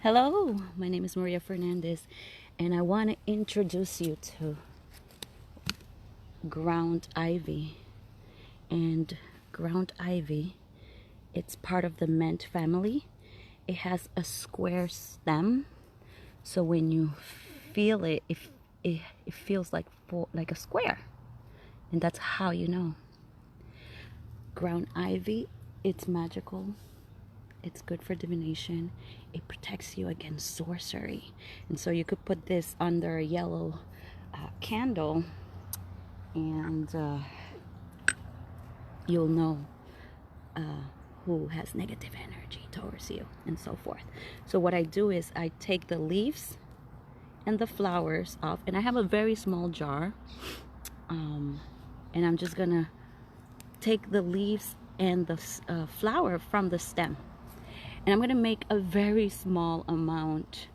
Hello, my name is Maria Fernandez, and I want to introduce you to ground ivy. And ground ivy, it's part of the mint family. It has a square stem, so when you feel it, it feels like a square, and that's how you know. Ground ivy, it's magical. It's good for divination. It protects you against sorcery. And so you could put this under a yellow candle, and you'll know who has negative energy towards you and so forth. So what I do is I take the leaves and the flowers off, and I have a very small jar, and I'm just gonna take the leaves and the flower from the stem. And I'm going to make a very small amount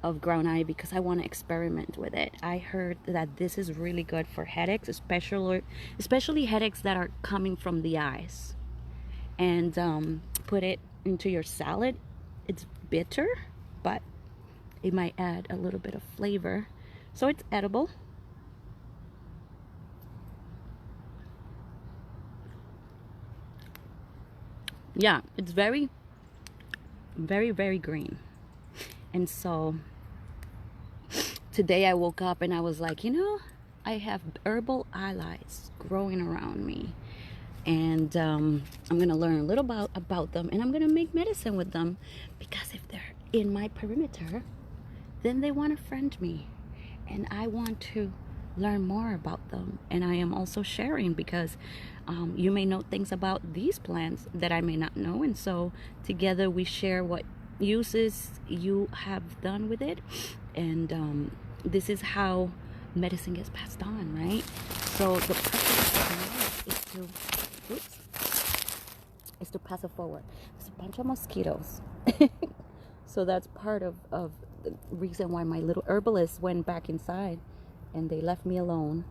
of ground ivy because I want to experiment with it. I heard that this is really good for headaches, especially headaches that are coming from the eyes. And put it into your salad. It's bitter, but it might add a little bit of flavor. So it's edible. Yeah, it's very green. And so today I woke up and I was like, I have herbal allies growing around me, and I'm gonna learn a little about them, and I'm gonna make medicine with them, because if they're in my perimeter, then they want to friend me, and I want to learn more about them. And I am also sharing because you may know things about these plants that I may not know, and so together we share what uses you have done with it. And this is how medicine gets passed on, right? So the purpose is to pass it forward. There's a bunch of mosquitoes. So that's part of the reason why my little herbalist went back inside and they left me alone.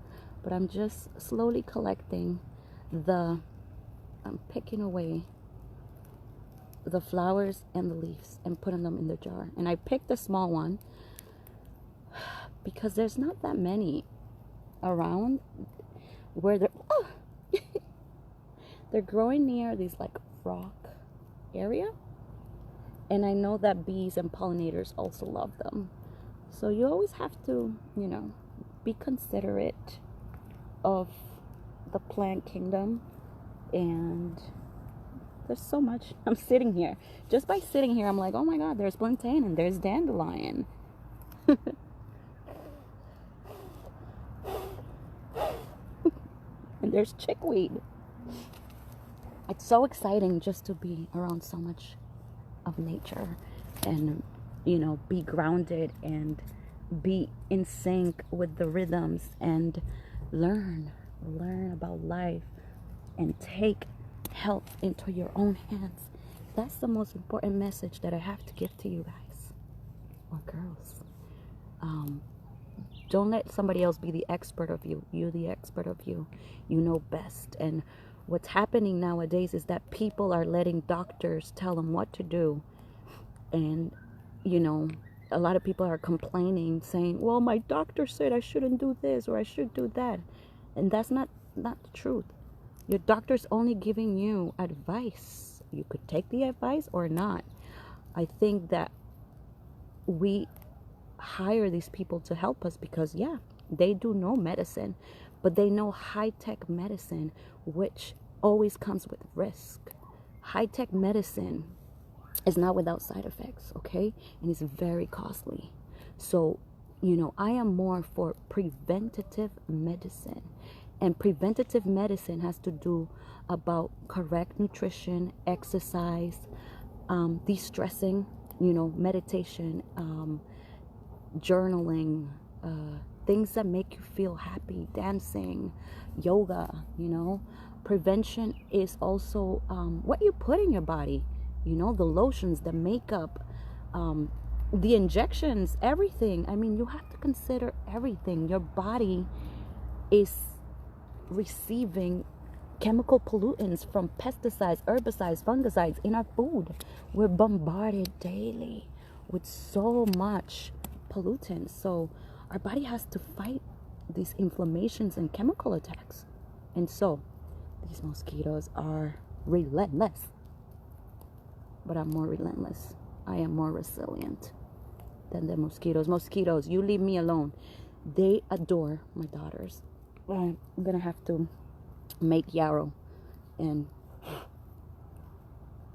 But I'm just slowly collecting I'm picking away the flowers and the leaves and putting them in the jar. And I picked a small one because there's not that many around where they're growing near these like rock area. And I know that bees and pollinators also love them. So you always have to, be considerate of the plant kingdom. And there's so much. I'm sitting here. Just by sitting here, I'm like, oh my God, there's plantain and there's dandelion. And there's chickweed. It's so exciting just to be around so much of nature and, be grounded and be in sync with the rhythms and learn about life and take health into your own hands. That's the most important message that I have to give to you guys or girls. Don't let somebody else be the expert of you. You're the expert of you. You know best. And what's happening nowadays is that people are letting doctors tell them what to do. And, a lot of people are complaining, saying, well, my doctor said I shouldn't do this or I should do that. And that's not the truth. Your doctor's only giving you advice. You could take the advice or not. I think that we hire these people to help us because, yeah, they do know medicine, but they know high-tech medicine, which always comes with risk. High-tech medicine is not without side effects, okay? And it's very costly. So, I am more for preventative medicine. And preventative medicine has to do about correct nutrition, exercise, de-stressing, meditation, journaling, things that make you feel happy, dancing, yoga, Prevention is also what you put in your body, the lotions, the makeup, the injections, everything. I mean, you have to consider everything. Your body is receiving chemical pollutants from pesticides, herbicides, fungicides in our food. We're bombarded daily with so much pollutants. So our body has to fight these inflammations and chemical attacks. And so these mosquitoes are relentless. But I'm more relentless. I am more resilient than the mosquitoes. Mosquitoes, you leave me alone. They adore my daughters. I'm gonna have to make yarrow and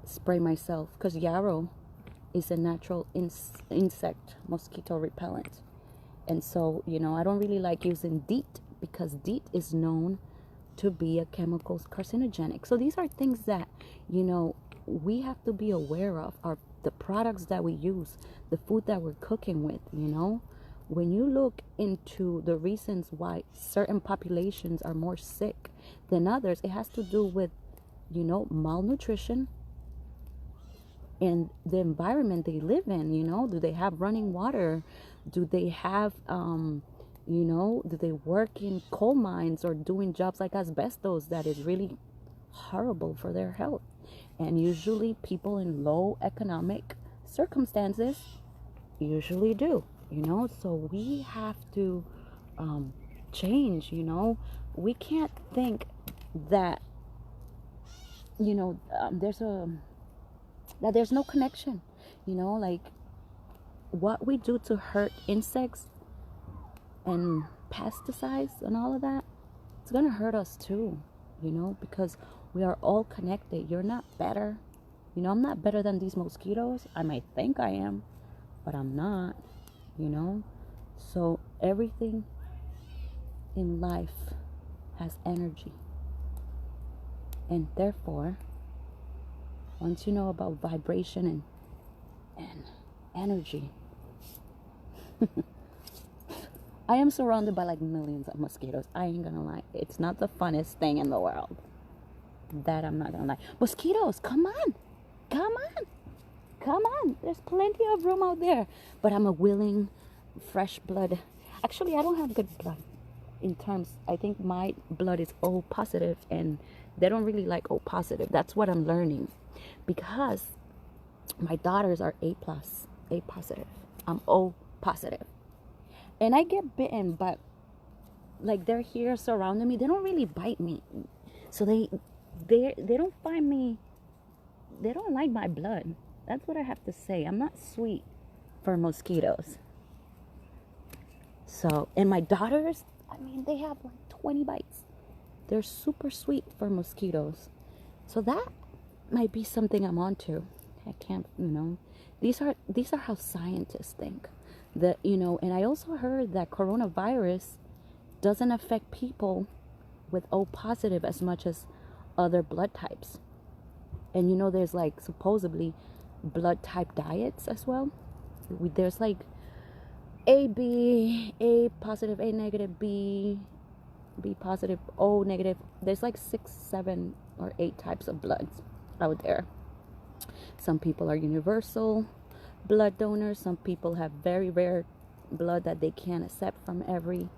spray myself, because yarrow is a natural insect mosquito repellent. And so, you know, I don't really like using DEET, because DEET is known to be a chemical carcinogenic. So these are things that, you know, we have to be aware of. The products that we use, the food that we're cooking with, you know. When you look into the reasons why certain populations are more sick than others, it has to do with, you know, malnutrition and the environment they live in. You know, do they have running water? Do they have, you know, do they work in coal mines or doing jobs like asbestos that is really horrible for their health? And usually people in low economic circumstances usually do, you know. So we have to change, you know. We can't think that, you know, there's no connection, you know, like what we do to hurt insects and pesticides and all of that, it's gonna hurt us too, you know, because we are all connected. You're not better, you know. I'm not better than these mosquitoes. I might think I am, but I'm not, you know. So everything in life has energy, and therefore, once you know about vibration and energy, I am surrounded by like millions of mosquitoes. I ain't gonna lie, it's not the funnest thing in the world. That I'm not gonna lie. Mosquitoes, come on, come on, come on. There's plenty of room out there. But I'm a willing, fresh blood. Actually, I don't have good blood in terms. I think my blood is O positive, and they don't really like O positive. That's what I'm learning, because my daughters are A plus, A positive. I'm O positive, and I get bitten, but like they're here surrounding me. They don't really bite me, so they don't find me. They don't like my blood. That's what I have to say. I'm not sweet for mosquitoes. So, and my daughters, I mean, they have like 20 bites. They're super sweet for mosquitoes. So that might be something I'm onto. I can't, you know. These are how scientists think. That, you know, and I also heard that coronavirus doesn't affect people with O positive as much as other blood types. And you know, there's like supposedly blood type diets as well. There's like AB, A positive, A negative, B positive, O negative. There's like 6, 7, or 8 types of bloods out there. Some people are universal blood donors. Some people have very rare blood that they can't accept from every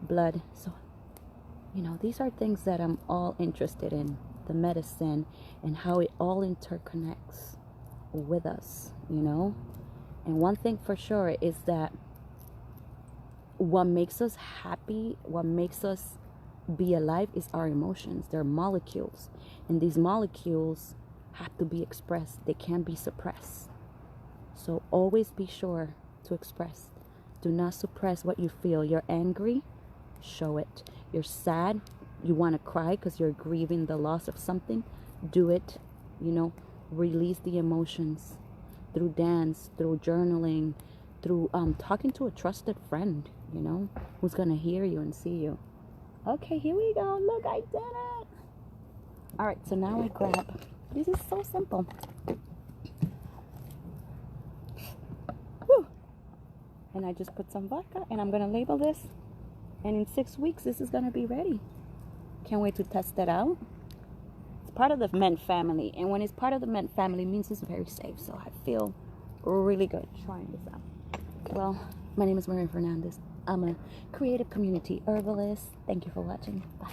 blood. So, you know, these are things that I'm all interested in, the medicine and how it all interconnects with us, you know. And one thing for sure is that what makes us happy, what makes us be alive is our emotions. They're molecules, and these molecules have to be expressed. They can't be suppressed. So always be sure to express. Do not suppress what you feel. You're angry, show it. You're sad, you want to cry because you're grieving the loss of something, do it. You know, release the emotions through dance, through journaling, through talking to a trusted friend, you know, who's gonna hear you and see you. Okay, here we go. Look, I did it. All right, so now I grab. This is so simple. Whew. And I just put some vodka, and I'm gonna label this. And in 6 weeks, this is gonna be ready. Can't wait to test it out. It's part of the mint family, and when it's part of the mint family, it means it's very safe. So I feel really good trying this out. Well, my name is Maria Fernandez. I'm a creative community herbalist. Thank you for watching. Bye.